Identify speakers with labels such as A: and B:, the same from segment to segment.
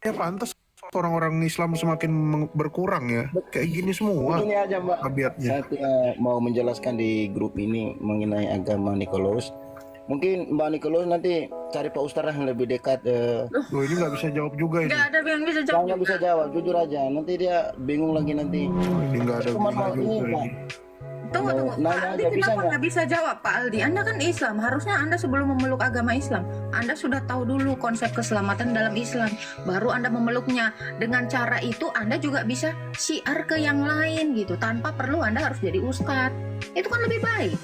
A: Ya pantas orang-orang Islam semakin berkurang ya. Kayak gini semua
B: Begini aja Mbak,
A: tabiatnya.
B: saya mau menjelaskan di grup ini mengenai agama Nikolaus. Mungkin Mbak Nikolaus nanti cari Pak Ustadz yang lebih dekat.
A: Loh ini nggak bisa jawab juga ini.
C: Nggak ada yang bisa jawab
B: Jangan
C: juga.
B: bisa jawab, jujur aja. Nanti dia bingung lagi nanti.
A: Oh, ini nggak ada
B: Cuma
A: bisa
B: mau ini
A: juga
B: Pak.
A: ini.
C: Tunggu,
B: Mau
C: tunggu. Pak
B: nanya
C: Aldi
B: aja, bisa
C: kenapa
B: nggak?
C: nggak bisa jawab, Pak Aldi? Anda kan Islam. Harusnya Anda sebelum memeluk agama Islam, Anda sudah tahu dulu konsep keselamatan dalam Islam. Baru Anda memeluknya. Dengan cara itu Anda juga bisa syiar ke yang lain gitu. Tanpa perlu Anda harus jadi ustadz. Itu kan lebih baik.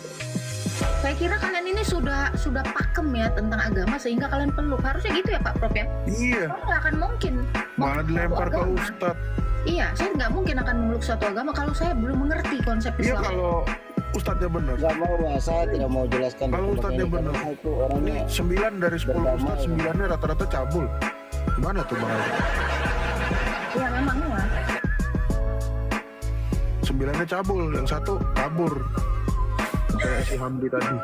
C: Saya kira kalian ini sudah pakem ya tentang agama sehingga kalian peluk. Harusnya gitu ya Pak Prof ya?
A: Iya,
C: Saya nggak akan mungkin.
A: malah dilempar ke
C: agama.
A: Ustadz.
C: Iya, saya nggak mungkin akan memeluk suatu agama kalau saya belum mengerti konsep
A: Iya
C: Islam.
A: kalau Ustadznya benar.
B: Gak mau Pak, saya tidak mau jelaskan.
A: Kalau
B: di tempat
A: Ustadznya
B: ini,
A: benar.
B: karena itu
A: Ini
B: orangnya
A: 9 dari 10
B: berdamai.
A: Ustadz, 9-nya rata-rata cabul. Gimana tuh Bang Aldi?
C: Ya memang ya.
A: 9-nya cabul, yang satu kabur. Kayak si Hamdi tadi.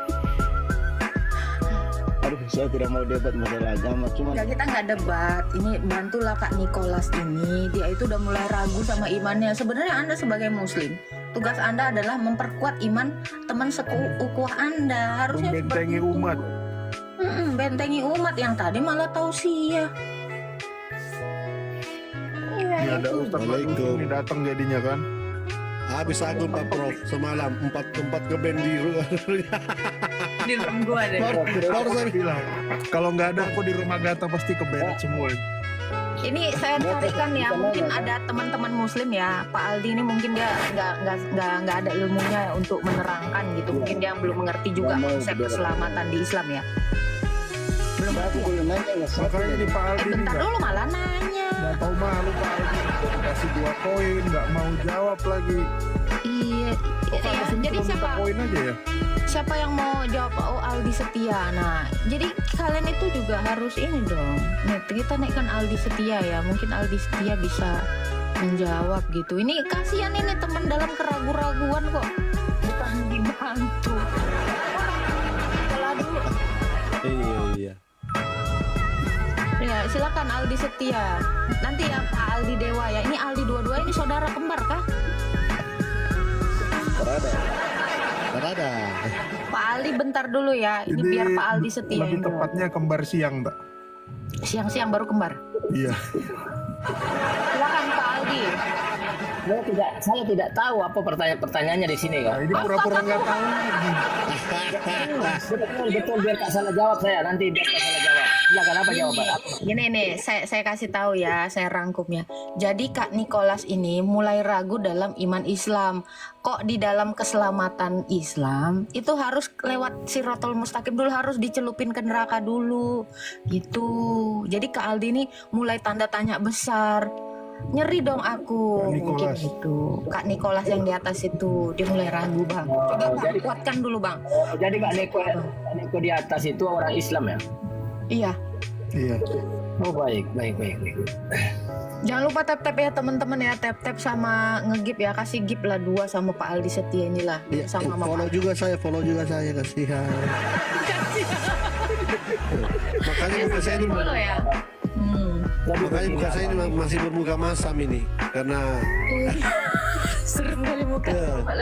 B: Aduh, saya tidak mau debat masalah agama, cuma
C: Ya kita nggak debat. Ini bantulah Kak Nicholas ini. Dia itu udah mulai ragu sama imannya. Sebenarnya Anda sebagai Muslim, tugas Anda adalah memperkuat iman teman sekukuh Anda. Harusnya
A: Membentengi
C: seperti itu.
A: umat.
C: Bentengi umat yang tadi malah tausiah. Iya
A: Ini ada
C: itu.
A: Ustadz baru ini datang jadinya kan.
D: Habis aku Pak Prof semalam empat ngeband di rumah.
C: Di room gua deh.
D: Baru saya
A: Bilang kalau nggak ada aku di rumah Gata pasti keberet semua.
C: Ini saya carikan ya, mungkin ada teman-teman Muslim ya, Pak Aldi ini mungkin dia nggak ada ilmunya untuk menerangkan gitu, mungkin dia belum mengerti juga konsep keselamatan di Islam ya. Belum
B: aku
C: ngerti ya?
B: belum nanya ya.
A: Makanya ini Pak Aldi ini
C: Bentar dulu malah nanya.
A: nggak tahu malu Pak Aldi. Kasih 2 koin nggak mau jawab lagi.
C: Iya,
A: Kok
C: iya.
A: atas ini
C: Jadi
A: cuma minta koin aja ya?
C: siapa yang mau jawab? Oh, Aldi Setia. Nah, jadi kalian itu juga harus ini dong. Nih, kita naikkan Aldi Setia ya. Mungkin Aldi Setia bisa menjawab gitu. Ini kasihan ini teman dalam keraguan-raguan kok. Bukan dibantu. Setelah dulu.
D: iya.
C: Ya, silakan Aldi Setia. Nanti ya Pak Aldi Dewa ya. Ini Aldi dua-dua ini saudara kembar kah?
D: Berada.
C: Pak Aldi bentar dulu ya. Ini biar Pak Aldi Setia
A: lebih
C: yang jawab.
A: tepatnya kembar siang, Mbak.
C: Siang-siang baru kembar.
A: Iya.
C: Silakan Pak Aldi.
E: Saya tidak tahu apa pertanyaannya di sini
A: Nah,
E: kan.
A: ini pura-pura nggak tahu lagi.
E: Betul biar tak salah jawab saya nanti biar tak salah jawab. Silakan apa jawaban?
C: Gini nih, saya kasih tahu ya, saya rangkumnya. Jadi Kak Nicholas ini mulai ragu dalam iman Islam. Kok di dalam keselamatan Islam itu harus lewat Siratul Mustaqim dulu, harus dicelupin ke neraka dulu. Gitu. Jadi Kak Aldi ini mulai tanda tanya besar. Nyeri dong aku.
A: Kak
C: Mungkin
A: Nicholas.
C: itu Kak Nicholas yang di atas itu dia mulai ragu bang. Coba Bang, kuatkan dulu bang.
E: Jadi Kak Neko di atas itu orang Islam ya?
C: Iya.
A: Iya.
E: Oh baik.
C: Jangan lupa tap-tap ya teman-teman ya, tap-tap sama ngegip ya, kasih gip lah 2 sama Pak Aldi Setia inilah
D: Ya,
C: sama
D: follow
C: Pak.
D: juga saya kasihan. Makanya muka saya ini
C: Follow ya.
D: makanya muka saya ini masih bermuka masam ini karena
C: Serem kali muka.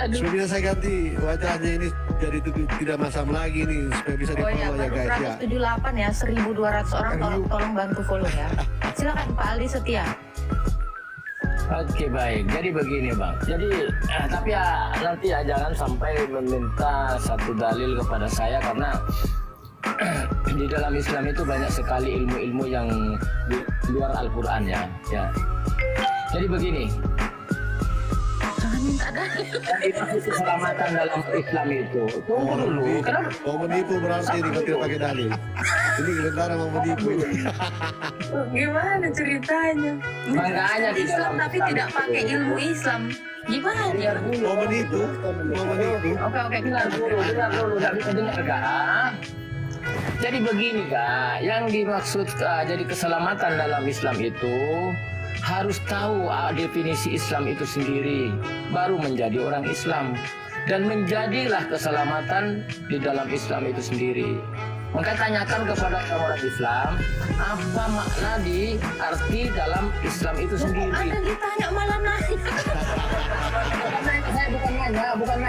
D: sebenarnya saya ganti wajahnya ini jadi tidak masam lagi nih supaya bisa
C: Oh
D: di
C: ya,
D: follow ya
C: baru
D: guys ya.
C: 178 ya, 1.200 orang, tolong bantu follow ya. Silakan Pak Aldi Setia.
E: Oke baik. Jadi begini bang. Jadi tapi ya nanti ya jangan sampai meminta satu dalil kepada saya karena di dalam Islam itu banyak sekali ilmu-ilmu yang di luar Al-Quran ya. Jadi begini.
C: Jangan minta dalil.
E: Itu keselamatan dalam Islam itu. Tunggu dulu. Kenapa?
D: Mau menipu berarti ini kalau tidak pakai dalil. Ini sementara mau menipu.
C: Gimana ceritanya?
E: Makanya di
C: Islam
E: dalam
C: tapi
E: Islam
C: tidak
E: itu-
C: pakai ilmu Islam. Gimana ya?
D: Mau menipu.
C: Oke,
E: Dengar dulu, nggak bisa dengar kak. Jadi begini kak, yang dimaksud jadi keselamatan dalam Islam itu harus tahu definisi Islam itu sendiri, baru menjadi orang Islam dan menjadilah keselamatan di dalam Islam itu sendiri. Maka tanyakan kepada orang Islam apa makna di arti dalam Islam itu sendiri.
C: Anda ditanya malah nanya.
E: Saya bukan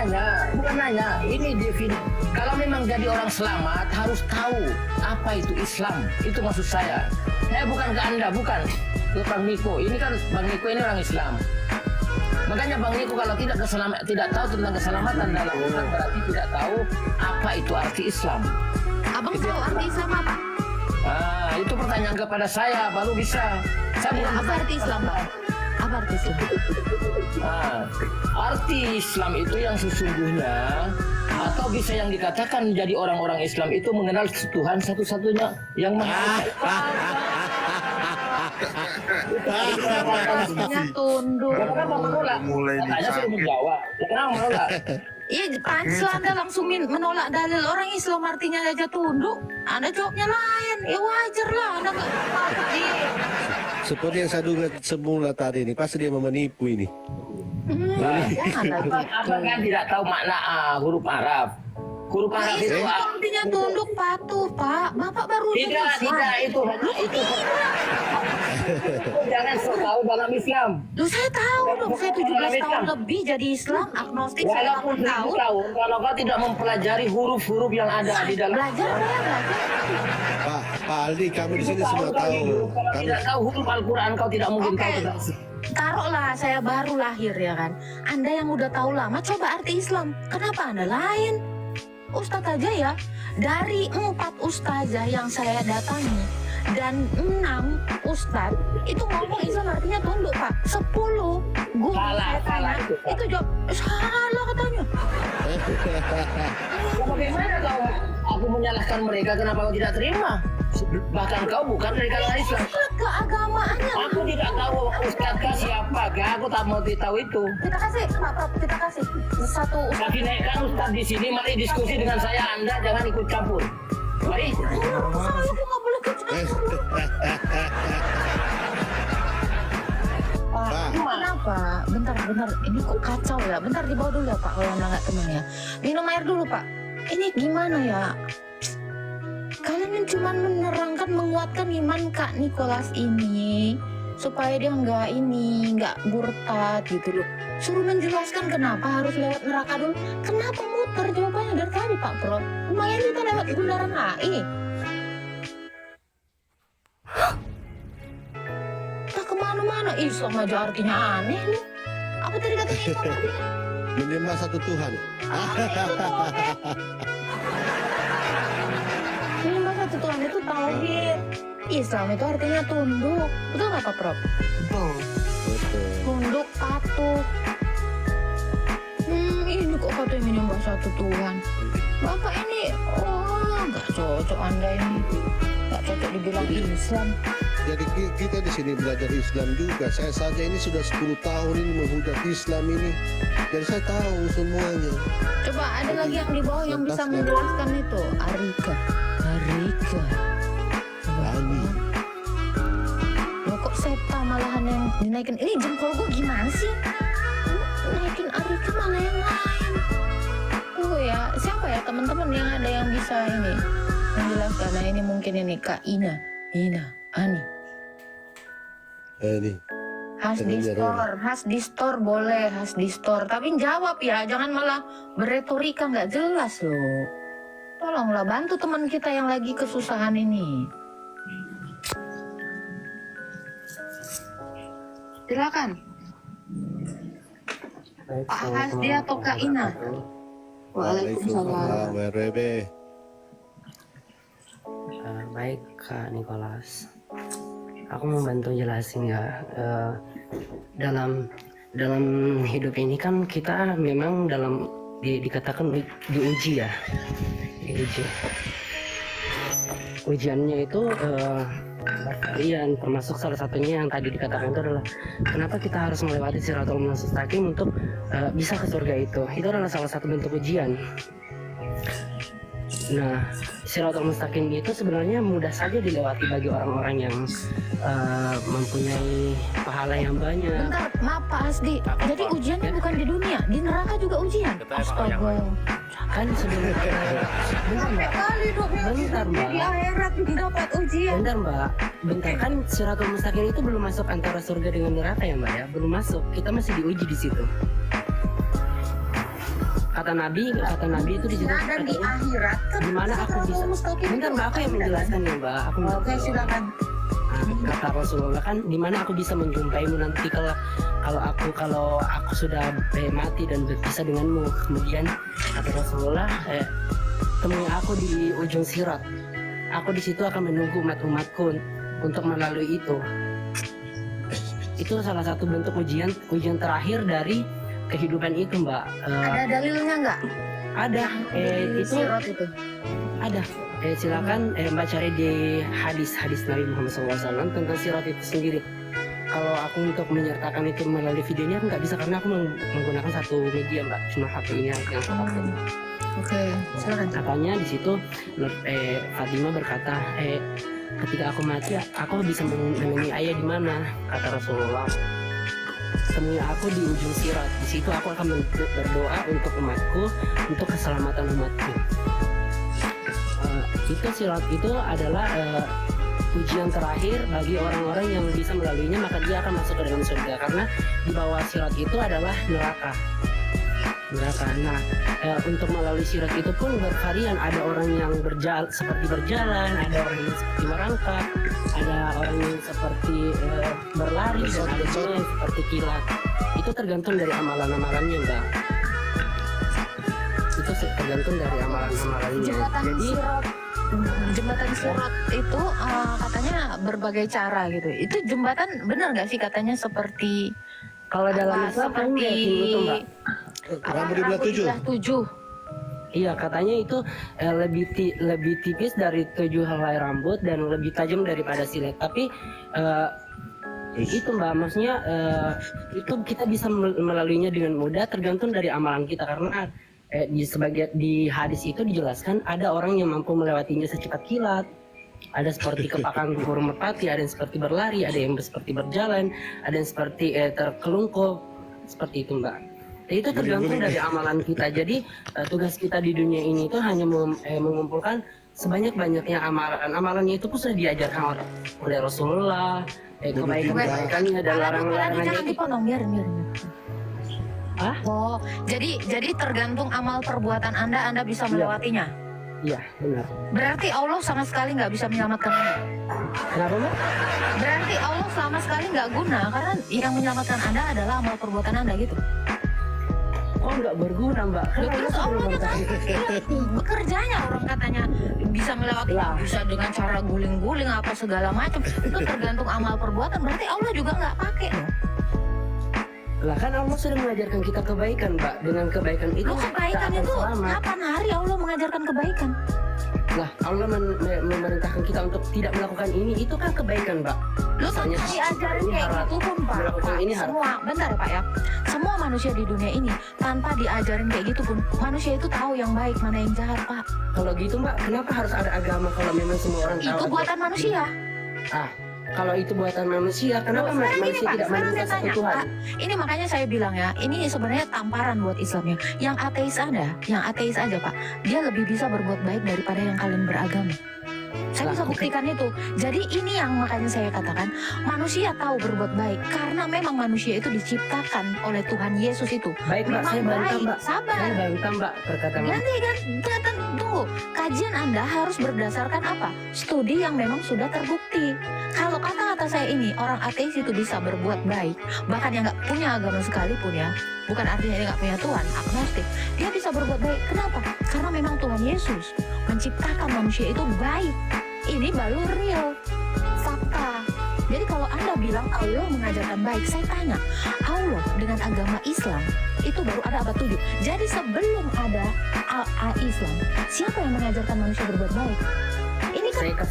E: nanya. Ini definisi. Kalau memang jadi orang selamat harus tahu apa itu Islam. Itu maksud saya. Saya bukan ke Anda, bukan ke Bang Niko. Ini kan Bang Niko ini orang Islam. Makanya Bang Niko kalau tidak tahu tentang keselamatan dalam Islam berarti tidak tahu apa itu arti Islam.
C: Abang tahu arti Islam apa?
E: Itu pertanyaan kepada saya baru bisa. Saya bukan
C: Apa arti Islam, Pak? Apa arti Islam?
E: Arti Islam itu yang sesungguhnya atau bisa yang dikatakan jadi orang-orang Islam itu mengenal Tuhan satu-satunya yang Maha Esa.
C: Artinya tunduk.
E: Kenapa menolak?
A: Mulai
E: Katanya sudah
A: disakit.
E: menjawab. Kenapa menolak?
C: Iya, pansil Anda langsung menolak dalil orang Islam artinya aja tunduk. Anda jawabnya lain. Ya wajar lah. Anda nggak ngerti.
D: Seperti yang saya duga semula tadi ini, pasti dia mau menipu ini.
C: Jangan lagi.
E: Apa kan tidak tahu makna huruf Arab? Huruf Arab itu
C: Islam itu artinya tunduk patuh, Pak. Bapak baru
E: tidak itu hanya itu. Jangan sok tahu dalam Islam.
C: Loh, saya tahu dong. Saya 17 tahun lebih jadi Islam, agnostik saya
E: Walaupun
C: 8 tahun.
E: tahun, kalau kau tidak mempelajari huruf-huruf yang ada di dalam
C: Belajar, saya belajar.
D: Pak Aldi, kami di sini semua tahu.
E: Kalau
D: Kami,
E: tidak tahu huruf Al-Quran, kau tidak mungkin
C: Oke.
E: tahu tentang
C: Taruhlah saya baru lahir ya kan. Anda yang udah tahu lama coba arti Islam. Kenapa Anda lain? Ustadz aja ya. Dari 4 ustazah yang saya datangi dan 6 ustadz itu ngomong Islam artinya tunduk, Pak. 10 guru saya tanya itu jawab salah katanya.
E: Bagaimana aku menyalahkan mereka, kenapa kau tidak terima? Bahkan kau bukan dari kalangan Islam.
C: Keagamaannya.
E: Aku tidak tahu ustadznya siapakah, aku tak mau tahu itu.
C: Kita kasih Pak Prof, kita kasih satu ustadz.
E: Tapi naikkan ustadz di sini, mari diskusi dengan saya, Anda jangan ikut campur. Mari.
C: Saya nggak boleh kecampur. Pak, kenapa? Bentar, ini kok kacau ya? Bentar dibawa dulu ya Pak, kalau Anda nggak temen ya. Minum air dulu Pak. Ini gimana ya? Kalian cuma menerangkan, menguatkan iman Kak Nicholas ini supaya dia nggak murtad gitu loh. Suruh menjelaskan kenapa harus lewat neraka dulu. Kenapa muter jawabannya dari tadi Pak Prof? Lumayan kita lewat bundaran HI. Tak kemana-mana Islam aja artinya aneh loh. Apa tadi kata Islam artinya?
D: menyembah satu Tuhan.
C: Menyembah satu Tuhan itu tauhid. Islam itu artinya tunduk. Betul nggak Pak Prof?
A: Betul.
D: Betul.
C: Tunduk, patuh. Ini kok katanya menyembah satu Tuhan. Bapak ini, nggak cocok Anda ini. Nggak cocok dibilang Islam.
D: Jadi kita di sini belajar Islam juga. Saya saja ini sudah 10 tahun ini menghujat Islam ini. Jadi saya tahu semuanya.
C: Coba ada lagi yang di bawah yang bisa menjelaskan itu. Arika.
D: Ani.
C: Loh kok Septa malahan yang dinaikin. Ini jempol gue gimana sih? Naikin Arika malah yang lain. Ya, siapa ya teman-teman yang ada yang bisa ini menjelaskan? Nah ini mungkin ini Kak Ina, Ani.
D: Ini.
C: Has di store boleh, has di store. Tapi jawab ya, jangan malah beretorika nggak jelas loh. Tolonglah bantu teman kita yang lagi kesusahan ini. Silakan. Pak Hasdi atau Kak Ina? Waalaikumsalam.
D: WRB.
F: Baik Kak Nicholas, aku mau bantu jelasin ya. Dalam hidup ini kan kita memang dikatakan diuji ya, diuji. Ujiannya itu bervarian, termasuk salah satunya yang tadi dikatakan itu adalah kenapa kita harus melewati Siratul Mustaqim untuk bisa ke surga itu adalah salah satu bentuk ujian. Nah, Siratul Mustaqim itu sebenarnya mudah saja dilewati bagi orang-orang yang mempunyai pahala yang banyak.
C: Bentar, maaf Pak Asdi. Jadi ujiannya bukan di dunia, di neraka juga ujian. Astaga.
F: Kan sebelum bentar mbak,
C: Kali dong
F: bentar mbak,
C: di akhirat dapat ujian.
F: bentar mbak, bentar kan Siratul Mustaqim itu belum masuk antara surga dengan neraka ya mbak ya, belum masuk. Kita masih diuji di situ. Kata Nabi itu di situ.
C: Nah, dan di akhirat kan
F: Gimana aku bisa? Bentar mbak, aku yang menjelaskan ya mbak. Aku
C: Oke, silakan.
F: Kata Rasulullah kan, dimana aku bisa menjumpaimu nanti kalau aku sudah mati dan berpisah denganmu. Kemudian kata Rasulullah, temui aku di ujung sirat. Aku di situ akan menunggu umat-umatku untuk melalui itu. Itu salah satu bentuk ujian terakhir dari kehidupan itu mbak.
C: Ada dalilnya nggak?
F: Ada itu
C: Sirat itu.
F: ada. Silakan mbak cari di hadis Nabi Muhammad SAW tentang sirat itu sendiri. Kalau aku untuk menyertakan itu melalui video ini aku nggak bisa karena aku menggunakan satu media mbak, cuma HP ini yang aku pakai.
C: Oke, silakan.
F: Katanya di situ Fatimah berkata, ketika aku mati aku bisa menemui ayah di mana? Kata Rasulullah, temui aku di ujung sirat. Di situ aku akan berdoa untuk umatku, untuk keselamatan umatku. Itu sirat itu adalah ujian terakhir bagi orang-orang yang bisa melaluinya, maka dia akan masuk ke dalam surga, karena di bawah sirat itu adalah neraka. Nah, untuk melalui sirat itu pun bervarian. Ada orang yang seperti berjalan, ada orang yang seperti merangkak, ada orang yang seperti berlari, dan ada juga yang seperti kilat. Itu tergantung dari amalan-amalannya mbak. Itu tergantung dari amalan-amalannya.
C: Jembatan Sirat itu katanya berbagai cara gitu. Itu jembatan benar nggak sih katanya seperti
F: Kalau dalam Islam kan
C: seperti
F: itu mbak.
D: Rambut di belah tujuh.
F: Iya, katanya itu lebih tipis dari 7 helai rambut dan lebih tajam daripada silet. Tapi itu mbak, maksudnya itu kita bisa melaluinya dengan mudah tergantung dari amalan kita, karena di hadis itu dijelaskan ada orang yang mampu melewatinya secepat kilat, ada seperti kepakan burung merpati, ada yang seperti berlari, ada yang seperti berjalan, ada yang seperti terkelungkup, seperti itu mbak. Itu tergantung dari amalan kita. Jadi tugas kita di dunia ini itu hanya mengumpulkan sebanyak-banyaknya amalan. Amalannya itu pun sudah diajarkan oleh Rasulullah, kebaikan-kebaikannya dan larangan-larangannya.
C: Jangan dipotong, biarin.
F: Hah?
C: Oh, jadi tergantung amal perbuatan Anda bisa melewatinya.
F: Iya, benar.
C: Berarti Allah sama sekali nggak bisa menyelamatkan Anda.
F: Kenapa mbak?
C: Berarti Allah sama sekali nggak guna karena yang menyelamatkan Anda adalah amal perbuatan Anda gitu.
F: Oh nggak berguna mbak?
C: Loh, terus Allahnya kan bekerjanya orang katanya bisa melewati, bisa dengan cara guling-guling apa segala macam. Itu tergantung amal perbuatan. Berarti Allah juga nggak pakai loh.
F: Lah kan Allah sudah mengajarkan kita kebaikan mbak. Dengan kebaikan itu
C: Loh, kebaikan
F: kita akan
C: itu
F: selamat.
C: kapan hari Allah mengajarkan kebaikan?
F: Lah Allah memerintahkan kita untuk tidak melakukan ini, itu kan kebaikan mbak.
C: Lu kan
F: Misalnya,
C: diajarin
F: ini
C: kayak
F: haram.
C: gitu pun Pak.
F: Melakukan ini haram.
C: Semua, bentar ya Pak ya. Semua manusia di dunia ini tanpa diajarin kayak gitu pun manusia itu tahu yang baik mana yang jahat Pak.
F: Kalau gitu mbak, kenapa harus ada agama kalau memang semua orang tahu?
C: Itu buatan manusia.
F: Kalau itu buatan manusia, kenapa
C: Sekarang gini,
F: manusia
C: Pak,
F: tidak
C: sekarang
F: meminta
C: saya
F: satu
C: tanya,
F: Tuhan?
C: Pak, ini makanya saya bilang ya, ini sebenarnya tamparan buat Islamnya. Yang ateis aja Pak, dia lebih bisa berbuat baik daripada yang kalian beragama. Saya bisa buktikan itu. Jadi ini yang makanya saya katakan manusia tahu berbuat baik karena memang manusia itu diciptakan oleh Tuhan Yesus itu.
F: Baik mbak,
C: Memang
F: saya bantah
C: baik.
F: mbak.
C: Sabar.
F: Saya bantah mbak perkataan mbak.
C: Ganti, tunggu. Kajian Anda harus berdasarkan apa? Studi yang memang sudah terbukti. Kalau kata-kata saya ini, orang ateis itu bisa berbuat baik, bahkan yang nggak punya agama sekalipun ya, bukan artinya dia nggak punya Tuhan, agnostik, dia bisa berbuat baik. Kenapa? Karena memang Tuhan Yesus menciptakan manusia itu baik. Ini baru real, fakta. Jadi kalau Anda bilang Allah mengajarkan baik, saya tanya, Allah dengan agama Islam itu baru ada abad 7. Jadi sebelum ada Islam, siapa yang mengajarkan manusia berbuat baik? Ini kan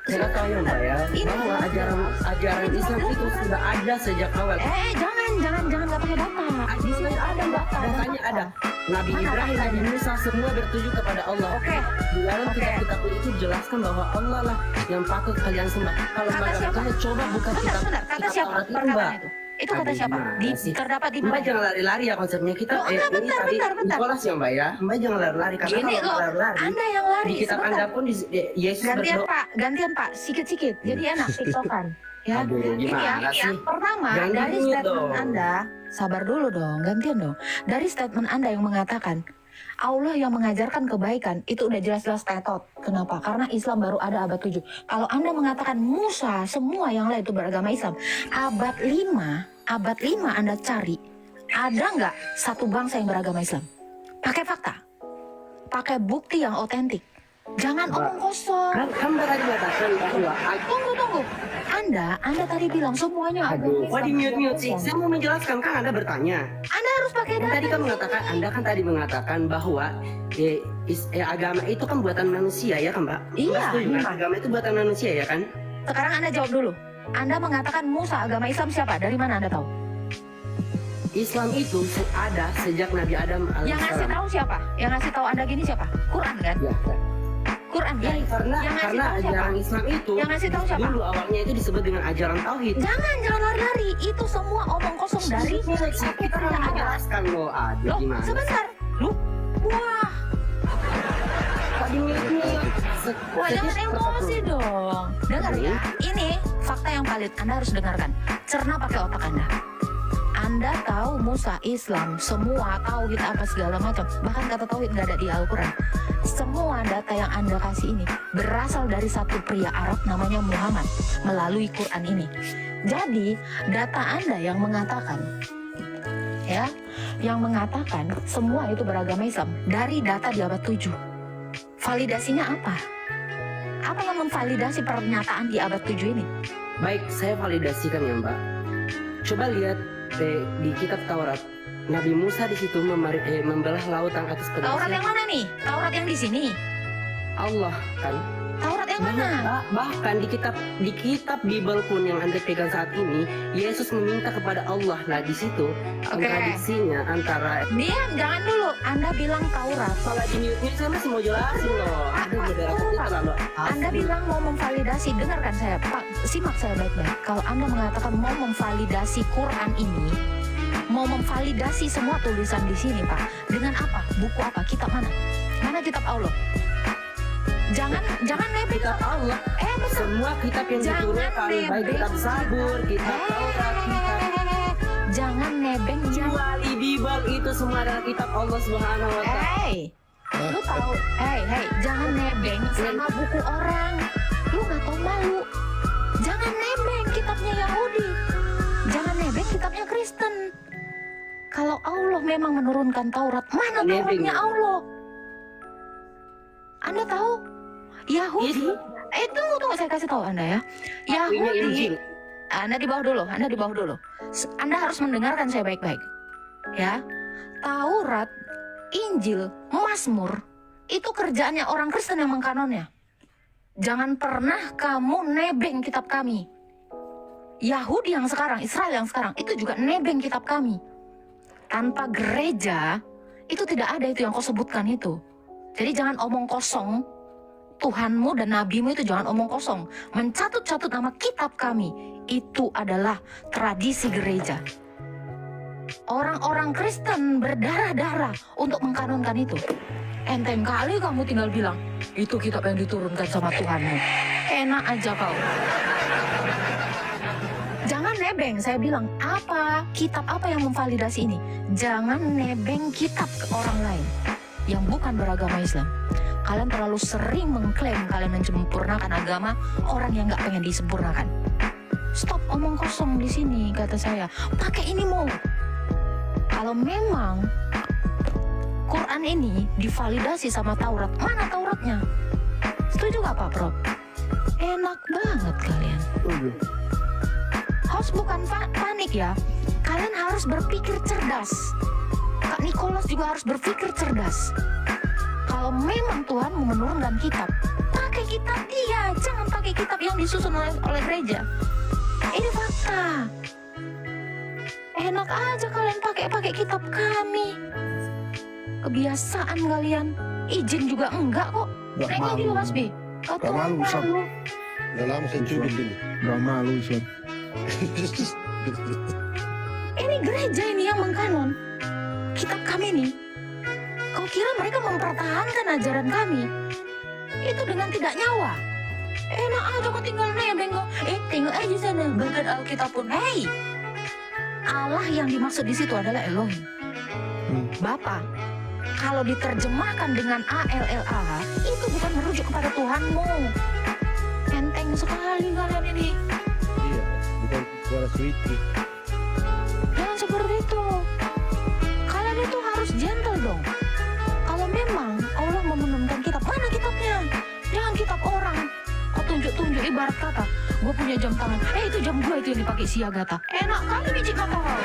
F: Saya tahu ya mbak ya,
C: ini
F: bahwa ajaran Islam itu sudah ada sejak awal.
C: Jangan nggak pakai data. Di sini ada data.
F: Datanya ada. Nabi Ibrahim, Nabi Musa semua bertuju kepada Allah.
C: Oke.
F: Di dalam kitab itu jelaskan bahwa Allah lah yang patut kalian sembah. Kalau
C: Kata
F: Mbak
C: siapa?
F: Ratanya coba buka
C: Sebentar,
F: kitab
C: kata siapa?
F: Taurat itu, Mbak.
C: Perkataan itu. Itu kata
F: Aduh,
C: siapa?
F: gimana sih?
C: Terdapat di
F: Mbak
C: mana?
F: jangan lari-lari ya konsepnya kita.
C: Oh, enggak,
F: Ini tadi
C: bentar.
F: Nikolas ya Mbak ya. Mbak jangan lari-lari karena
C: Gini
F: kalau
C: loh,
F: lari-lari
C: Anda yang lari.
F: di kitab
C: Sebentar.
F: Anda pun Yesus
C: Gantian
F: berdoa.
C: Pak, sikit-sikit. Jadi enak tiktokan. Ya,
F: Aduh,
C: ini
F: gimana
C: ya.
F: sih?
C: Pertama,
F: Jangan
C: dari
F: gitu
C: statement
F: dong.
C: Anda, sabar dulu dong, gantian dong. Dari statement Anda yang mengatakan Allah yang mengajarkan kebaikan, itu udah jelas-jelas tetot. Kenapa? Karena Islam baru ada abad 7. Kalau Anda mengatakan Musa, semua yang lain itu beragama Islam, abad 5 Anda cari, ada nggak satu bangsa yang beragama Islam? Pakai fakta, pakai bukti yang otentik. Jangan
F: Mbak,
C: omong kosong.
F: Kan Mbak tadi mengatakan bahwa
C: Tunggu. Anda tadi bilang semuanya
F: aduh,
C: agama
F: kok di
C: Islam.
F: mute sih? Saya mau menjelaskan kan Anda bertanya.
C: Anda harus pakai
F: Kan
C: data.
F: tadi kan mengatakan Anda kan tadi mengatakan bahwa agama itu kan buatan manusia ya kan Mbak?
C: Iya,
F: Mbak setuju kan?
C: iya.
F: Agama itu buatan manusia ya kan?
C: Sekarang Anda jawab dulu. Anda mengatakan Musa agama Islam siapa? Dari mana Anda tahu?
F: Islam itu ada sejak Nabi Adam
C: Yang ngasih
F: alaihissalam.
C: tahu siapa? Yang ngasih tahu Anda gini siapa? Quran kan?
F: Ya,
C: Quran
F: ya,
C: kan?
F: karena
C: Yang ngasih
F: karena
C: tahu siapa?
F: ajaran Islam itu
C: Yang ngasih tahu siapa?
F: dulu awalnya itu disebut dengan ajaran tauhid.
C: Jangan lari-lari. Itu semua omong kosong dari
F: Kita kan
C: tidak ada.
F: menjelaskan loh, aduh
C: Loh,
F: gimana?
C: sebentar. Wah,
F: Kok di mute?
C: wah jangan emosi dong. Dengar ya. Ini fakta yang valid. Anda harus dengarkan. Cerna pakai otak Anda. Anda tahu Musa, Islam, semua tauhid apa segala macam. Bahkan kata tauhid nggak ada di Al-Quran. Semua data yang Anda kasih ini berasal dari satu pria Arab namanya Muhammad melalui Quran ini. Jadi data Anda yang mengatakan, ya, yang mengatakan semua itu beragama Islam dari data di abad 7. Validasinya apa? Apa yang memvalidasi pernyataan di abad 7 ini?
F: Baik, saya validasikan ya Mbak. Coba lihat di kitab Taurat. Nabi Musa di situ membelah lautan atas
C: Taurat yang
F: pedasnya
C: mana nih? Taurat yang di sini.
F: Allah kan.
C: Taurat yang mana?
F: Bahkan di kitab Bible pun yang Anda pegang saat ini, Yesus meminta kepada Allah. Nah di situ kontradiksinya antara
C: Diam, jangan dulu. Anda bilang Taurat.
F: kalau di mute-nya saya masih mau jelasin loh. Aduh, moderator itu terlalu
C: Anda bilang mau memvalidasi. Dengarkan saya, Pak. Simak saya baik-baik. Kalau Anda mengatakan mau memvalidasi Quran ini, mau memvalidasi semua tulisan di sini, Pak. Dengan apa? Buku apa? Kitab mana? Mana kitab Allah? Jangan nebeng.
F: kitab Allah.
C: Betul.
F: Semua kitab yang
C: Jangan
F: diturunkan, baik
C: nebeng.
F: kitab Sabur, kitab Taurat, kitab
C: Jangan nebeng.
F: kecuali Bible itu semua adalah kitab Allah Subhanahu wa taala.
C: Lu tahu? Jangan nebeng sama buku orang. Lu nggak tahu malu. Jangan nebeng kitabnya Yahudi. Jangan nebeng kitabnya Kristen. Kalau Allah memang menurunkan Taurat, mana
F: Nebeng.
C: Tauratnya Allah? Anda tahu? Yahudi. Tunggu, saya kasih tahu Anda ya.
F: Punya
C: Yahudi.
F: Injil.
C: Anda di bawah dulu. Anda harus mendengarkan saya baik-baik. Ya. Taurat, Injil, Mazmur itu kerjaannya orang Kristen yang mengkanonnya. Jangan pernah kamu nebeng kitab kami. Yahudi yang sekarang, Israel yang sekarang itu juga nebeng kitab kami. Tanpa gereja itu tidak ada itu yang kau sebutkan itu. Jadi jangan omong kosong. Tuhanmu dan nabimu itu jangan omong kosong. Mencatut-catut nama kitab kami itu adalah tradisi gereja. Orang-orang Kristen berdarah-darah untuk mengkanonkan itu. Enteng kali kamu tinggal bilang itu kitab yang diturunkan sama Tuhanmu. Enak aja kau. Jangan nebeng, saya bilang apa? Kitab apa yang memvalidasi ini? Jangan nebeng kitab ke orang lain yang bukan beragama Islam. Kalian terlalu sering mengklaim kalian menyempurnakan agama orang yang nggak pengen disempurnakan. Stop omong kosong di sini, kata saya. Pakai ini mau. Kalau memang Quran ini divalidasi sama Taurat, mana Tauratnya? Setuju gak Pak Prof? Enak banget kalian. Host bukan panik ya. Kalian harus berpikir cerdas. Kak Nikolas juga harus berpikir cerdas. Kalau memang Tuhan menurunkan kitab, pakai pakai kitab dia, jangan pakai kitab yang disusun oleh gereja. Ini fakta. Enak aja kalian pakai kitab kami. Kebiasaan kalian. Izin juga enggak kok.
A: Nggak
C: Nengok
A: malu.
C: dulu Mas B. Kau
A: Nggak malu, Sam.
D: Udah lama saya cubit ini.
A: Gak malu Islam.
C: Ini gereja ini yang mengkanon kitab kami nih. Kau kira mereka mempertahankan ajaran kami itu dengan tidak nyawa? Enak aja kau tinggal nebeng kau. Tengok aja sana badan Alkitab pun. Hei, Allah yang dimaksud di situ adalah Elohim, Bapa. Kalau diterjemahkan dengan ALLA itu bukan merujuk kepada Tuhanmu. Enteng sekali kalian ini.
D: Iya, bukan suara suiti.
C: Jangan seperti itu. Kalian itu harus gentle dong. Kalau memang Allah memenungkan kitab, mana kitabnya? Jangan kitab orang. Kau tunjuk-tunjuk ibarat kata, gue punya jam tangan. Itu jam gue itu yang dipakai Siagata. Enak kali biji kata kau.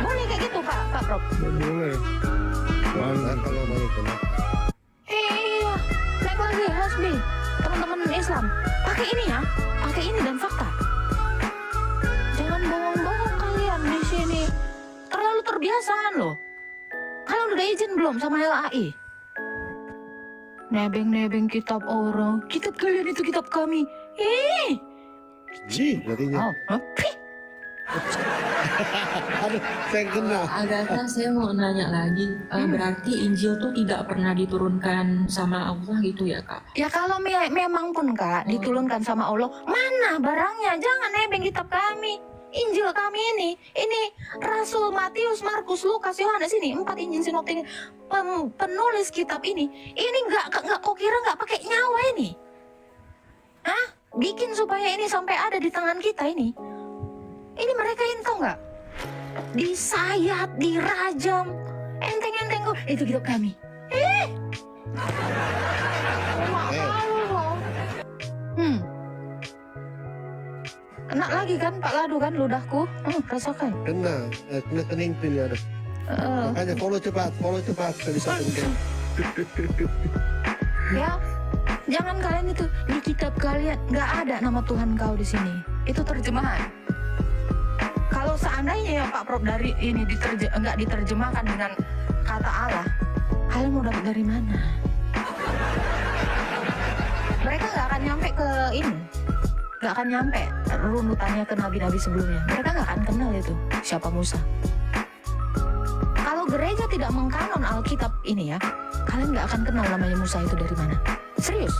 C: Boleh kayak gitu Pak Prof?
A: Gak boleh.
D: Nah, kalau mau itu, nah.
C: Iya, naik lagi Hasbi. Teman-teman Islam, pakai ini ya, pakai ini dan fakta. Jangan bohong-bohong kalian di sini. Terlalu terbiasaan loh. Kalian udah izin belum sama LAI? Nebeng-nebeng kitab orang. Kitab kalian itu kitab kami.
D: Ji, jadinya.
C: Pih.
D: Aduh, saya kena.
G: Agatha, saya mau nanya lagi, berarti Injil tuh tidak pernah diturunkan sama Allah gitu ya Kak?
C: Ya kalau memang pun Kak diturunkan sama Allah, mana barangnya? Jangan nebeng kitab kami. Injil kami ini Rasul Matius, Markus, Lukas, Yohanes ini 4 Injil sinoptik ini, penulis kitab ini nggak kok kira nggak pakai nyawa ini? Hah? Bikin supaya ini sampai ada di tangan kita ini. Ini mereka ini tau nggak? Disayat, dirajam, enteng-enteng kok. Itu kitab kami. Enak lagi kan Pak Ladu kan ludahku. Rasakan.
D: Kena keningpin ya. Makanya follow cepat kali satu game.
C: Ya, jangan kalian itu di kitab kalian nggak ada nama Tuhan kau di sini. Itu terjemahan. Kalau seandainya ya Pak Prof dari ini nggak diterjemahkan dengan kata Allah, kalian mau dapat dari mana? Mereka nggak akan nyampe ke ini, nggak akan nyampe runutannya ke nabi-nabi sebelumnya. Mereka nggak akan kenal itu siapa Musa. Kalau gereja tidak mengkanon Alkitab ini ya, kalian nggak akan kenal namanya Musa itu dari mana. Serius.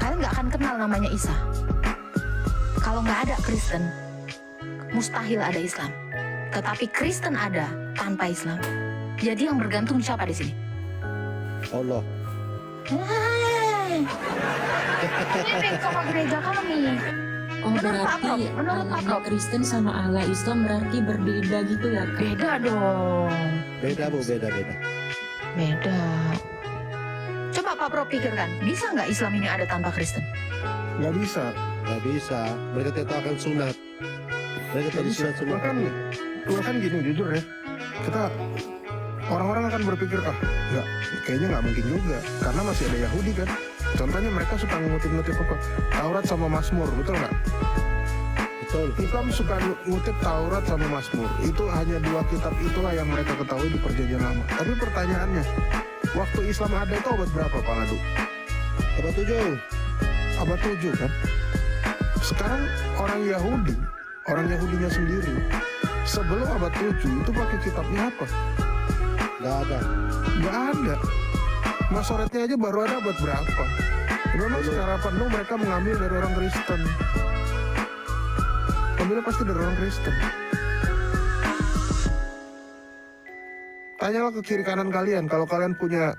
C: Kalian nggak akan kenal namanya Isa. Kalau nggak ada Kristen, mustahil ada Islam. Tetapi Kristen ada tanpa Islam. Jadi yang bergantung siapa di sini?
D: Allah.
C: Ini sama gereja kami.
G: Oh
C: Menurut Pak Prof,
G: berarti
C: menurut Pak
G: Allah
C: Prof.
G: Kristen sama Allah Islam berarti berbeda gitu ya Kak?
C: Beda dong.
D: Beda Bu, beda.
C: Beda. Coba Pak Prof pikirkan, bisa nggak Islam ini ada tanpa Kristen?
A: Gak bisa.
D: Gak bisa. Mereka tidak akan sunat. Mereka
A: Gak
D: tidak
A: bisa.
D: sunat semua.
A: Bahkan gini jujur ya. Kita orang-orang akan berpikir kayaknya nggak mungkin juga karena masih ada Yahudi kan. Contohnya mereka suka ngutip-ngutip apa? Taurat sama Mazmur, betul nggak?
D: Betul.
A: Islam suka ngutip Taurat sama Mazmur. Itu hanya 2 kitab itulah yang mereka ketahui di Perjanjian Lama. Tapi pertanyaannya, waktu Islam ada itu abad berapa Pak Ladu?
D: Abad 7.
A: Abad 7 kan? Sekarang orang Yahudinya sendiri sebelum abad 7 itu pakai kitabnya apa?
D: Gak ada.
A: Nggak ada. Masoretnya aja baru ada abad berapa? Memang secara penuh mereka mengambil dari orang Kristen. Ambilnya pasti dari orang Kristen. Tanyalah ke kiri kanan kalian, kalau kalian punya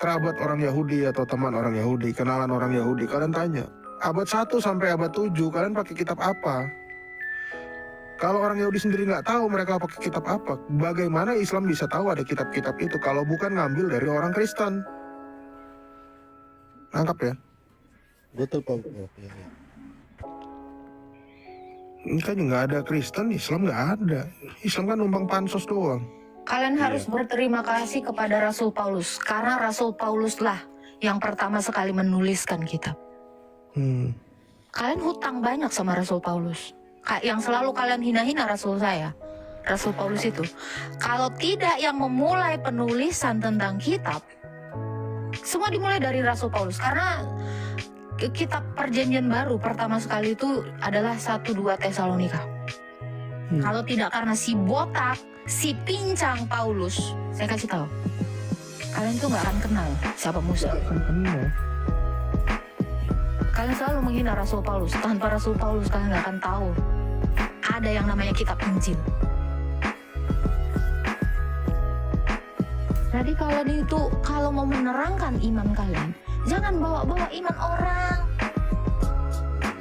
A: kerabat orang Yahudi atau teman orang Yahudi, kenalan orang Yahudi, kalian tanya, abad 1 sampai abad 7 kalian pakai kitab apa? Kalau orang Yahudi sendiri nggak tahu mereka pakai kitab apa, bagaimana Islam bisa tahu ada kitab-kitab itu kalau bukan ngambil dari orang Kristen? Nangkap ya?
D: Betul Pak. Ya.
A: Ini kan nggak ada Kristen, Islam nggak ada. Islam kan numpang pansos doang.
C: Kalian harus berterima kasih kepada Rasul Paulus, karena Rasul Paulus lah yang pertama sekali menuliskan kitab. Kalian hutang banyak sama Rasul Paulus. Yang selalu kalian hina-hina Rasul saya, Rasul Paulus itu. Kalau tidak yang memulai penulisan tentang kitab, semua dimulai dari Rasul Paulus. Karena kitab perjanjian baru pertama sekali itu adalah 1-2 Tesalonika. Kalau tidak karena si botak, si pincang Paulus, saya kasih tahu, kalian tuh nggak akan kenal siapa Musa. Kalian selalu menghina Rasul Paulus. Tanpa Rasul Paulus kalian nggak akan tahu ada yang namanya kitab Injil. Jadi kalian itu kalau mau menerangkan iman kalian, jangan bawa-bawa iman orang.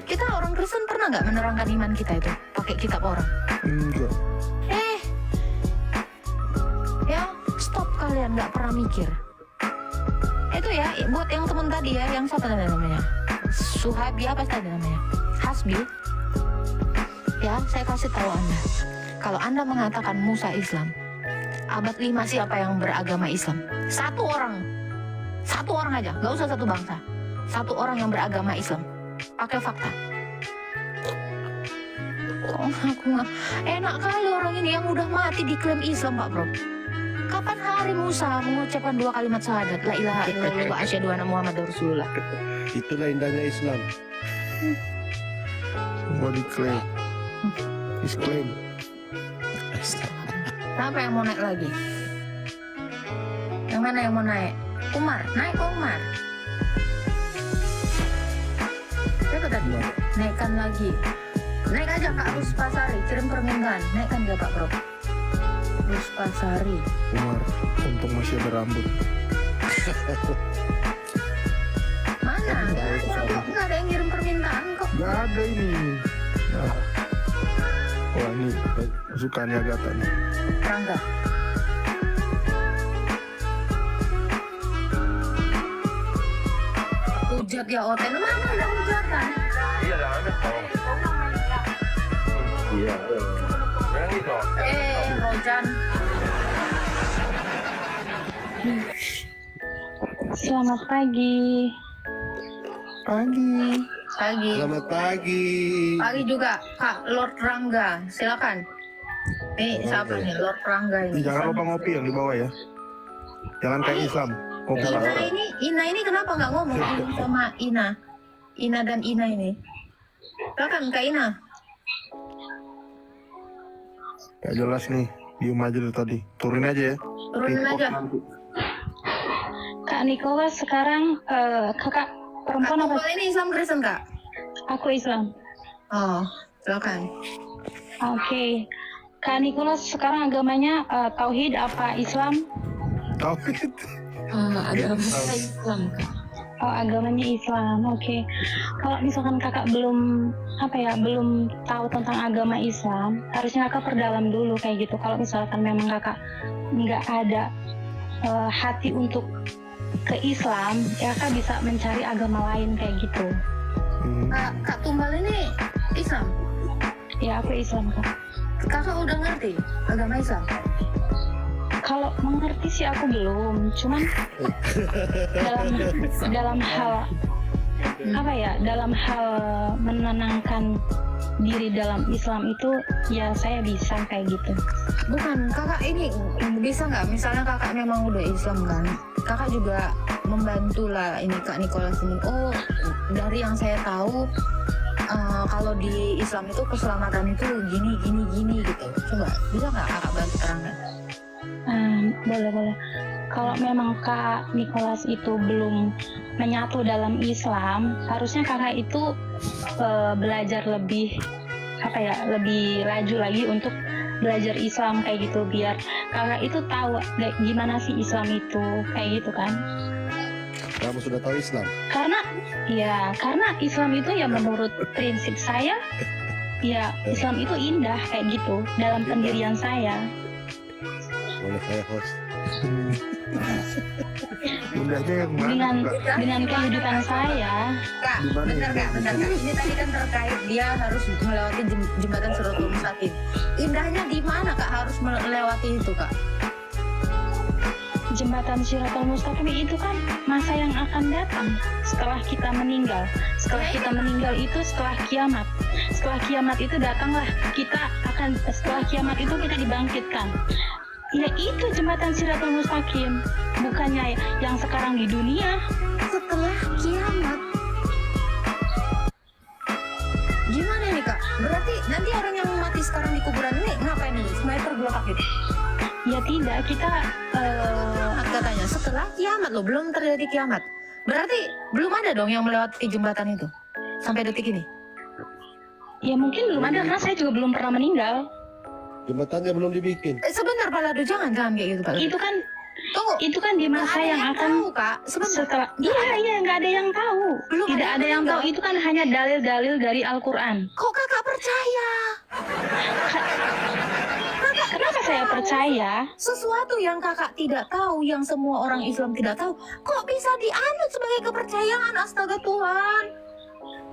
C: Kita orang Kristen pernah nggak menerangkan iman kita itu pakai kitab orang?
A: Enggak.
C: Ya stop, kalian nggak pernah mikir. Itu ya buat yang temen tadi ya, yang siapa tadi namanya? Suhabi apa tadi namanya? Hasbi. Ya, saya kasih tahu Anda. Kalau Anda mengatakan Musa Islam, abad 5 siapa yang beragama Islam? Satu orang aja, nggak usah satu bangsa. Satu orang yang beragama Islam, pakai fakta. Oh, aku nggak enak kali orang ini yang udah mati diklaim Islam, Pak Bro. Kapan hari Musa mengucapkan 2 kalimat syahadat, la ilaha illallah wa asyhadu anna Muhammadar Rasulullah?
D: Itulah indahnya Islam.
A: Semua diklaim. Disklaim.
C: Siapa yang mau naik lagi? Yang mana yang mau naik? Umar, naik ke Umar. Siapa tadi? Naikkan lagi. Naik aja Kak Ruspasari, kirim permintaan. Naikkan dia Pak Bro. Ruspasari.
A: Umar, untung masih ada rambut.
C: Mana? Nggak ada yang ngirim permintaan kok.
A: Gak ada ini. Nah. Wah ini sukanya Agatha nih.
C: Rangga. Hujat ya Oten, mana ada hujatan?
E: Iya.
C: Rojan.
H: Selamat pagi.
A: Pagi.
C: Pagi.
D: Selamat pagi.
C: Pagi juga Kak Lord Rangga, silakan. Nih siapa nih Lord Rangga ini?
A: Jangan lupa ngopi yang di bawah ya. Jangan kayak Islam. Ngopi
C: Ina ini kenapa nggak ngomong sama Ina dan Ina ini? Silakan Kak Ina.
A: Gak jelas nih. Diem aja dari tadi. Turunin aja ya.
C: Turunin
A: Report
C: aja.
A: nanti.
H: Kak Nicholas sekarang kakak
C: Kak
H: perempuan apa?
C: Tunggal ini Islam Kristen Kak?
H: Aku Islam.
C: Oh, silakan.
H: Oke. Kak Nicholas sekarang agamanya Tauhid apa Islam?
A: Tauhid.
G: Agama saya Islam Kak.
H: Oh, agamanya Islam. Oke. Kalau misalkan kakak belum belum tahu tentang agama Islam, harusnya kakak perdalam dulu kayak gitu. Kalau misalkan memang kakak nggak ada hati untuk ke Islam, ya kakak bisa mencari agama lain kayak gitu.
C: Kak Tumbal ini Islam?
H: Ya, aku Islam kak.
C: Kakak udah ngerti agama Islam?
H: Kalau mengerti sih aku belum, cuman dalam hal dalam hal menenangkan diri dalam Islam itu ya saya bisa kayak gitu.
C: Bukan, kakak ini bisa nggak? Misalnya kakak memang udah Islam kan, kakak juga membantu lah ini Kak Nicholas ini. Oh, dari yang saya tahu kalau di Islam itu keselamatan itu gini gitu. Coba bisa nggak kakak bantu terangkan?
H: Boleh. Kalau memang Kak Nicholas itu belum menyatu dalam Islam, harusnya kakak itu belajar lebih laju lagi untuk belajar Islam kayak gitu, biar kakak itu tahu gimana sih Islam itu kayak gitu kan.
D: Kamu sudah tahu Islam?
H: Karena Islam itu ya menurut prinsip saya ya Islam itu indah kayak gitu dalam pendirian saya.
D: Boleh saya host?
A: Indahnya yang mana?
H: Dengan kehidupan saya.
C: Kak, bentar Kak. Ini tadi kan terkait dia harus melewati jembatan Siratul Mustaqim. Indahnya di mana Kak harus melewati itu Kak?
H: jembatan Shiratal Mustaqim itu kan masa yang akan datang setelah kita meninggal. Setelah kita meninggal itu setelah kiamat. Setelah kiamat itu datanglah setelah kiamat itu kita dibangkitkan. Ya itu jembatan Shiratal Mustaqim, bukannya yang sekarang di dunia.
C: Setelah kiamat. Gimana nih Kak? Berarti nanti orang yang mati sekarang di kuburan ini ngapain dulu? Semuanya tergeletak gitu?
H: Ya tidak, kita
C: Katanya setelah kiamat loh, belum terjadi kiamat. Berarti belum ada dong yang melewati jembatan itu sampai detik ini.
H: ya mungkin belum ada karena saya juga belum pernah meninggal.
D: Jembatannya belum dibikin.
C: Sebentar Pak Lado, jangan kayak gitu Pak Lado.
H: Itu kan di masa
C: Nggak ada
H: yang akan
C: tahu, Kak. Sebentar.
H: setelah iya nggak ada yang tahu.
C: Belum
H: Tidak ada yang tahu, itu kan hanya dalil-dalil dari Al-Qur'an.
C: Kok Kakak percaya?
H: Kenapa saya percaya?
C: Sesuatu yang Kakak tidak tahu, yang semua orang Islam tidak tahu, kok bisa dianut sebagai kepercayaan? Astaga Tuhan.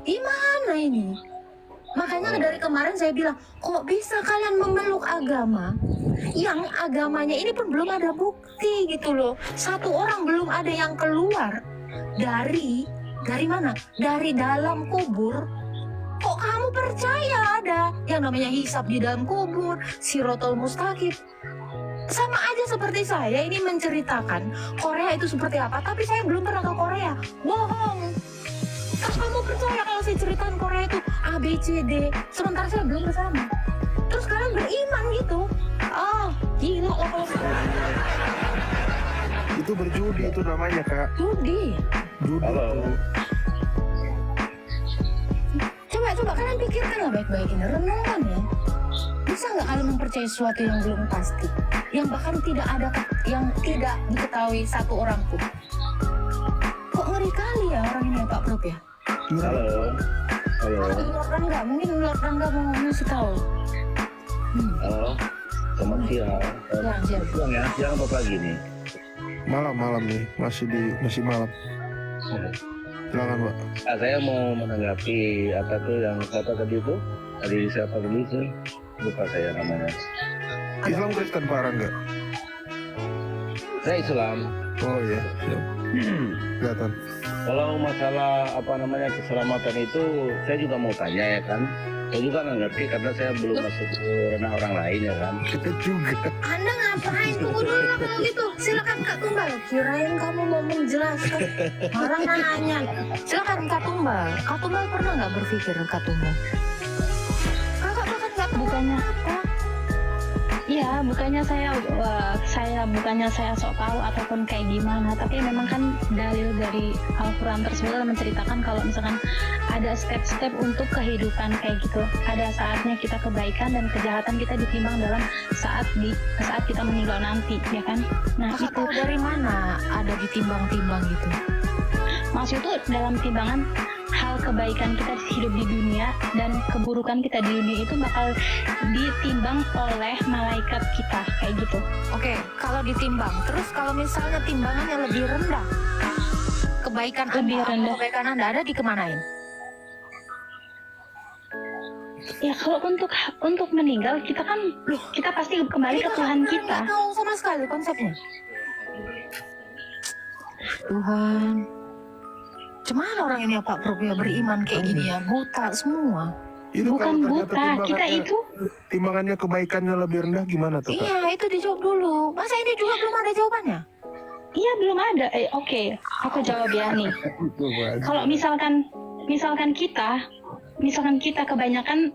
C: Gimana ini? Makanya dari kemarin saya bilang, kok bisa kalian memeluk agama yang agamanya ini pun belum ada bukti gitu loh. Satu orang belum ada yang keluar dari mana? Dari dalam kubur. Kok kamu percaya ada yang namanya hisab di dalam kubur, Shiratal Mustaqim? Sama aja seperti saya ini menceritakan Korea itu seperti apa, tapi saya belum pernah ke Korea. Bohong. Terus kamu percaya kalau saya ceritakan Korea itu A, B, C, D, sementara saya belum ke sana. Terus kalian beriman gitu. Ah, gila lah kalau
A: Itu berjudi itu namanya, Kak.
C: judi.
A: Judi.
E: Halo.
C: Coba kalian pikirkan lah baik-baik ini, renungkan ya. Bisa nggak kalian mempercayai sesuatu yang belum pasti, yang bahkan yang tidak diketahui satu orang pun? Kok ngeri kali ya orang ini ya Pak Prof ya?
E: Halo. Halo.
C: Lord Rangga, mungkin Lord Rangga mau ngasih tahu.
E: Halo. Selamat siang.
C: Siang.
E: Siang ya. Siang apa pagi nih?
A: Malam nih, masih malam. Silakan, Pak.
E: Saya mau menanggapi apa tuh yang kata tadi itu? Tadi siapa dulu tuh? Lupa saya namanya.
A: Islam Kristen Pak Rangga.
E: Saya Islam.
A: Oh iya, siap. Kelihatan.
E: Kalau masalah apa namanya keselamatan itu saya juga mau tanya ya kan. Saya juga nggak ngerti karena saya belum masuk ke ranah orang lain ya kan.
A: Kita juga.
C: Anda ngapain? Tunggu dulu lah kalau gitu. Silakan Kak Tumbal. Kirain kamu mau menjelaskan. Orang nanya. Silakan Kak Tumbal. Kak Tumbal pernah nggak berpikir Kak Tumbal? Kakak bahkan nggak tahu
H: Bukannya.
C: apa.
H: Iya, bukannya saya sok tahu ataupun kayak gimana, tapi memang kan dalil dari Al-Quran tersebut menceritakan kalau misalkan ada step-step untuk kehidupan kayak gitu. Ada saatnya kita kebaikan dan kejahatan kita ditimbang dalam saat kita meninggal nanti, ya kan? Nah
C: Kakak
H: itu
C: tahu dari mana ada ditimbang-timbang gitu?
H: maksud itu dalam timbangan hal kebaikan kita hidup di dunia dan keburukan kita di dunia itu bakal ditimbang oleh malaikat kita kayak gitu.
C: Oke, kalau ditimbang, terus kalau misalnya timbangannya lebih rendah, kebaikan
H: Lebih
C: Anda,
H: rendah.
C: kebaikan Anda ada dikemanain?
H: Ya kalau untuk meninggal kita pasti kembali ke Tuhan kita.
C: Nggak tahu sama sekali konsepnya. Tuhan, cuman orang ini ya Pak Prof ya beriman kayak gini ya, buta semua.
A: Itu
H: Bukan
A: kalau ternyata
H: buta, kita itu
A: timbangannya kebaikannya lebih rendah gimana tuh, Kak?
C: Iya, itu dijawab dulu. Masa ini juga belum ada jawabannya?
H: iya belum ada. Oke, aku jawab ya nih. Kalau misalkan kita kebanyakan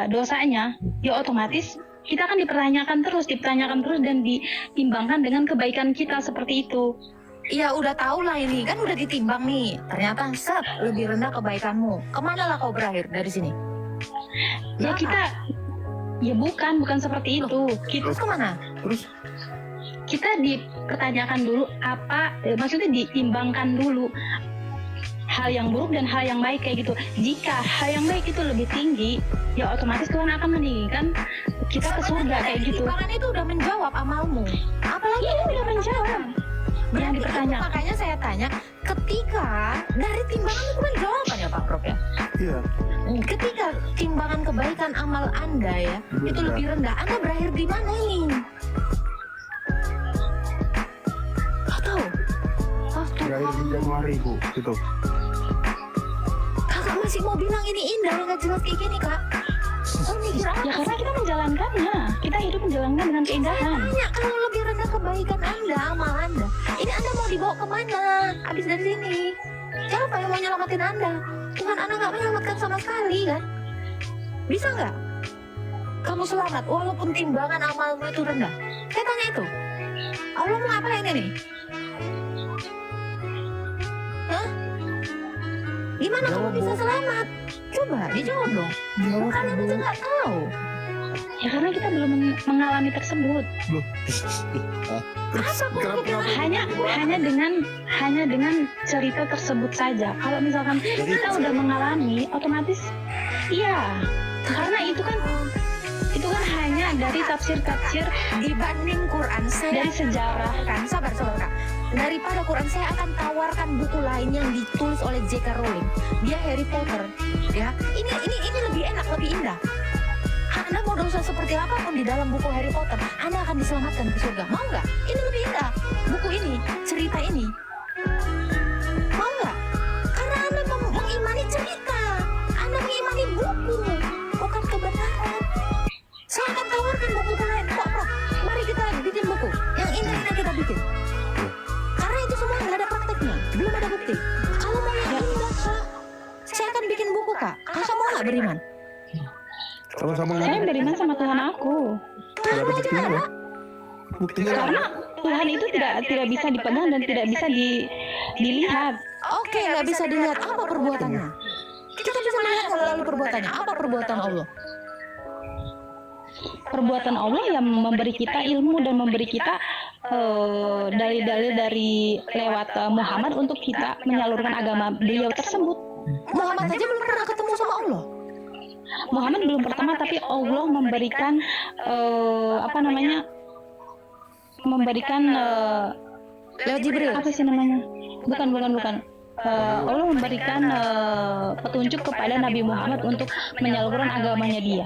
H: dosanya, ya otomatis kita akan dipertanyakan terus dan ditimbangkan dengan kebaikan kita seperti itu.
C: Iya udah tahu lah ini, kan udah ditimbang nih. Ternyata lebih rendah kebaikanmu. Kemana lah kau berakhir dari sini?
H: Ya bukan seperti itu.
C: Terus kemana?
H: Kita dipertanyakan dulu maksudnya ditimbangkan dulu hal yang buruk dan hal yang baik kayak gitu. Jika hal yang baik itu lebih tinggi, ya otomatis Tuhan akan meninggikan kita ke surga kayak gitu.
C: Timbangan itu udah menjawab amalmu. Apalagi
H: Iya, udah menjawab. Yang dipertanyakan.
C: Makanya saya tanya, ketika dari timbangan itu kan jawaban ya Pak Prof ya.
A: Iya.
C: Ketika timbangan kebaikan amal Anda ya itu lebih rendah, Anda berakhir di mana ini?
A: lahir di Januari Bu, gitu.
C: Kakak masih mau bilang ini indah nggak jelas kayak gini kak? Oh, mikir apa?
H: Ya karena kita menjalankannya, kita hidup menjalankan dengan keindahan.
C: Tanya kalau lebih rendah kebaikan anda, amal anda, ini anda mau dibawa kemana? Abis dari sini, siapa yang mau nyelamatin anda? Tuhan anda nggak menyelamatkan sama sekali kan? Bisa nggak? Kamu selamat walaupun timbangan amalmu itu rendah. Saya tanya itu. Allah mau ngapain ini? Hah? Gimana kamu bisa selamat? Coba dijawab dong. Kalian aja nggak tahu.
H: Ya karena kita belum mengalami tersebut. Hanya dengan cerita tersebut saja. Kalau misalkan kita udah mengalami, otomatis iya. Karena itu kan hanya dari tafsir-tafsir
C: Dibanding Quran saya
H: dari sejarah.
C: kan sabar kak. Daripada Quran saya akan tawarkan buku lain yang ditulis oleh J.K. Rowling. Dia Harry Potter. Ya, ini lebih enak, lebih indah. Anda mau dosa seperti apapun di dalam buku Harry Potter, Anda akan diselamatkan ke surga. Mau nggak? Ini lebih indah. Buku ini, cerita ini. Mau nggak? Karena Anda mengimani cerita. Anda mengimani buku, bukan kebenaran. Saya akan tawarkan buku lain. Kok, bro? Mari kita bikin buku. Yang indah kita bikin. Karena itu semua nggak ada prakteknya. Belum ada bukti. Kalau mau yang indah, Kak, saya akan bikin buku, Kak. Kakak mau nggak beriman?
A: Sama-sama
H: Saya beriman sama Tuhan aku.
A: Nggak ada buktinya loh. Buktinya
H: Karena Tuhan itu tidak bisa dipegang dan tidak bisa dilihat.
C: Oke, nggak bisa dilihat apa perbuatannya. Kita bisa melihat melalui perbuatannya. Apa perbuatan Allah?
H: Perbuatan Allah yang memberi kita ilmu dan memberi kita dalil-dalil dari lewat Muhammad untuk kita menyalurkan agama beliau tersebut.
C: Muhammad aja belum pernah ketemu sama Allah.
H: Muhammad belum pertama, tapi Allah memberikan memberikan
C: Lewat Jibril.
H: apa sih namanya? Bukan. Allah memberikan petunjuk kepada Nabi Muhammad untuk menyalurkan agamanya dia.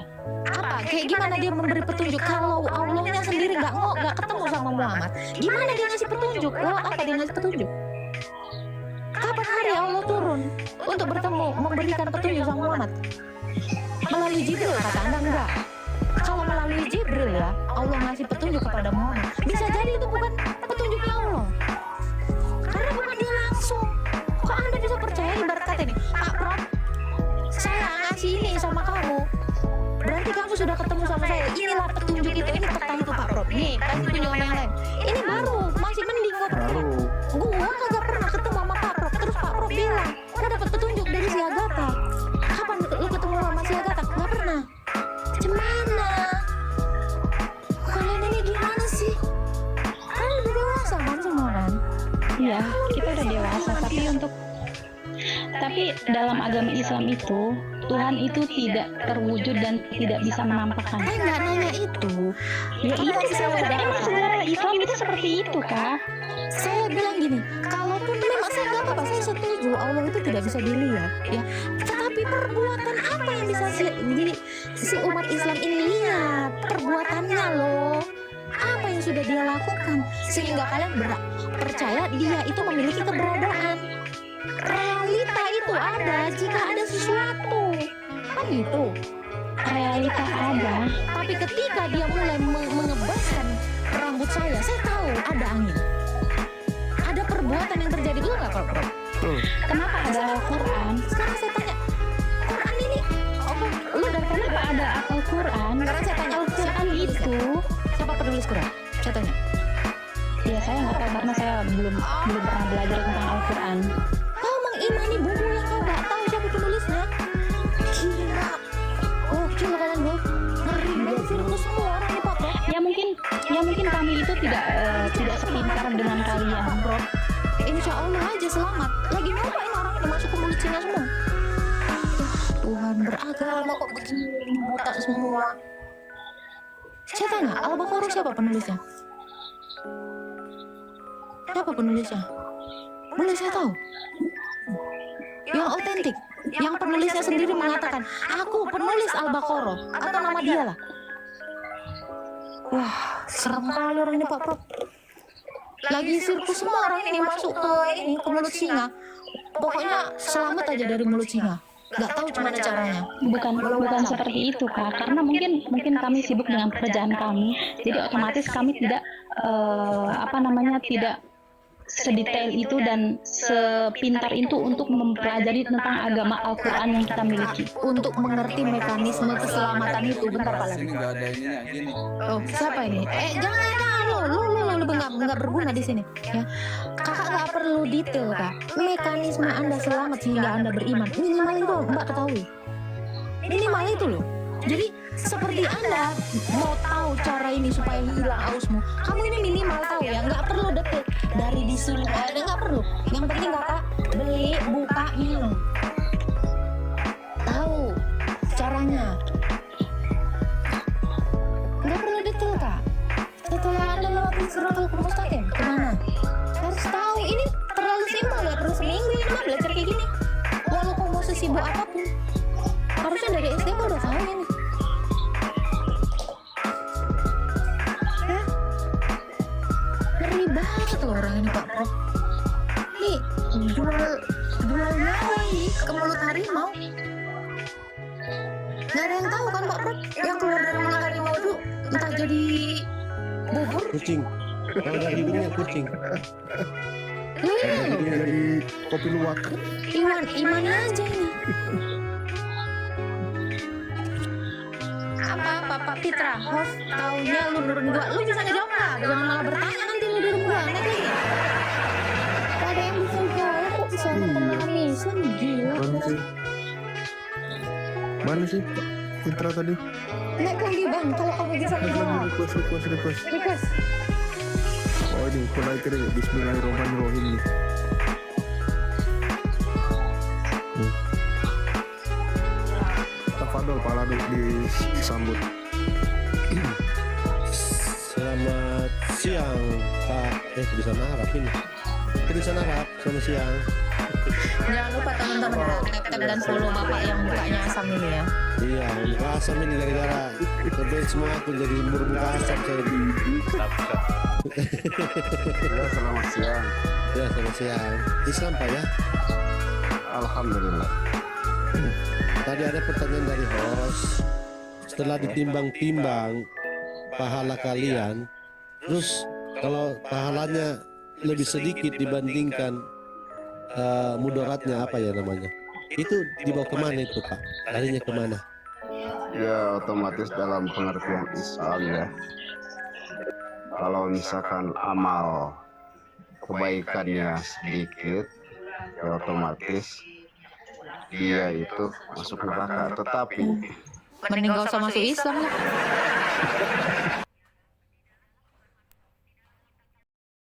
C: Apa? Kayak gimana dia memberi petunjuk kalau Allahnya sendiri nggak ketemu sama Muhammad? Gimana dia ngasih petunjuk? Lewat apa dia ngasih petunjuk? Kapan hari Allah turun untuk bertemu memberikan petunjuk sama Muhammad? Melalui Jibril kata Anda enggak. Kalau melalui Jibril ya Allah ngasih petunjuk kepada Muhammad. Bisa jadi itu bukan petunjuknya Allah. Karena bukan dia langsung. Kok Anda bisa percaya ibarat kata ini? Pak Prof, saya ngasih ini sama kamu. Berarti kamu sudah ketemu sama saya. Inilah petunjuk itu. Ini peta itu Pak Prof. Nih, kasih tunjuk sama yang lain. Ini baru, masih mending kok. Gua kagak pernah ketemu sama Pak Prof. Terus Pak Prof bilang, "Gua dapat petunjuk dari si Agatha." Kapan lu ketemu sama si Agatha? Nggak pernah. Gimana? Kalian ini gimana sih? Kalian udah dewasa kan semua kan?
H: Iya, kita udah dewasa, tapi dalam agama Islam itu Tuhan itu tidak terwujud dan tidak bisa menampakkan.
C: Saya nggak nanya itu.
H: Ya iya, emang sebenarnya Islam itu seperti itu, Kak.
C: Saya bilang gini, kalaupun memang saya nggak apa-apa, saya setuju Allah itu tidak bisa dilihat, ya. Tetapi perbuatan apa yang bisa si umat Islam ini lihat? Perbuatannya loh. Apa yang sudah dia lakukan sehingga kalian percaya dia itu memiliki keberadaan. Realita itu ada jika ada sesuatu, kan gitu.
H: Realita ada.
C: Tapi ketika dia mulai mengebaskan rambut saya tahu ada angin. Ada perbuatan yang terjadi dulu nggak, Prof?
H: Kenapa ada Al-Quran?
C: Sekarang saya tanya, Quran ini, lu dari
H: Kenapa ada Al-Quran?
C: Sekarang saya tanya,
H: Al-Quran itu,
C: siapa penulis Quran? Saya tanya.
H: ya saya nggak tahu karena saya belum pernah belajar tentang Al-Quran.
C: Kau mengimani buku yang kau nggak tahu siapa penulisnya? Gila. Oh, gila kalian bro. Ngeri banget sirkus semua orang nih Pak, Bro.
H: Ya mungkin kami itu tidak sepintar dengan kalian, Bro.
C: Insya Allah aja selamat. Lagi ngapain orang ini masuk ke mulut Cina semua? Ya, Tuhan beragama kok begini buta semua. Saya tanya, Al-Baqarah siapa penulisnya? Siapa penulisnya? Boleh saya tahu? Yang otentik, yang penulisnya sendiri mengatakan, aku penulis Al-Baqarah, atau nama dia lah. Wah, serem kali orang ini Pak Prof. lagi sirkus semua orang ini masuk ke mulut singa. Pokoknya selamat aja dari mulut singa. Nggak tahu gimana caranya.
H: Bukan seperti itu Kak, karena mungkin kami sibuk dengan pekerjaan kami, jadi otomatis kami tidak tidak sedetail itu dan sepintar itu untuk mempelajari tentang agama Al-Quran yang kita miliki.
C: Untuk mengerti mekanisme keselamatan itu. Bentar Pak lagi.
I: Sini nggak ada ininya gini.
C: Oh, siapa ini? Jangan lu nggak berguna di sini. Ya, kakak nggak perlu detail kak. Mekanisme Anda selamat sehingga Anda beriman. Minimal itu Mbak ketahui. Minimal itu loh. Jadi seperti Anda mau tahu cara ini supaya hilang ausmu, kamu ini minimal tahu ya, nggak perlu detail dari disuruh ada, nggak perlu. Yang penting kakak beli, buka, minum. Tahu caranya. Nggak perlu detail kak. Setelah Anda lewatin Siratal Mustaqim kemana? Harus tahu ini terlalu simpel, nggak perlu seminggu ini mah belajar kayak gini. Walau kamu mau sesibuk apapun, harusnya dari SD kau udah tahu ini. Ngeri banget loh orang ini Pak Prof. Nih jual nyawa ini ke mulut harimau. Nggak ada yang tahu kan Pak Prof, yang keluar dari mulut harimau itu entah jadi bubur.
D: Kucing. Kalau dari hidungnya kucing.
A: Jadi kopi luwak.
C: Iman aja ini. Apa Pak Pitra? Host taunya lu nurun gua. Lu bisa ngejawab lah. Jangan malah bertanya nanti lu di rumah. Naik lagi. Gak ada yang bisa jawab. Kok bisa memahami Islam gila.
A: Mana sih Putra tadi?
C: Naik lagi bang. Kalau kamu bisa menjawab. Request.
A: Oh ini mulai kira ya. Bismillahirrahmanirrahim nih. Tafadol Pak Ladu disambut.
D: Selamat siang Pak. Tulisan Arab ini. Tulisan Arab. Selamat siang.
C: Jangan lupa teman-teman tap dan follow bapak yang mukanya asam ini ya.
D: Iya, muka asam ini gara-gara kerjain semua aku jadi bermuka asam saya.
A: Ya, selamat siang.
D: Ya, selamat siang. Islam Pak ya?
A: Alhamdulillah.
D: Tadi ada pertanyaan dari host. Setelah ditimbang-timbang pahala kalian, terus kalau pahalanya lebih sedikit dibandingkan mudaratnya apa ya namanya? Itu dibawa kemana itu Pak? Larinya kemana?
J: Ya otomatis dalam pengertian Islam ya. Kalau misalkan amal kebaikannya sedikit, ya otomatis dia itu masuk neraka. Tetapi
C: Mending gak usah masuk Islam lah.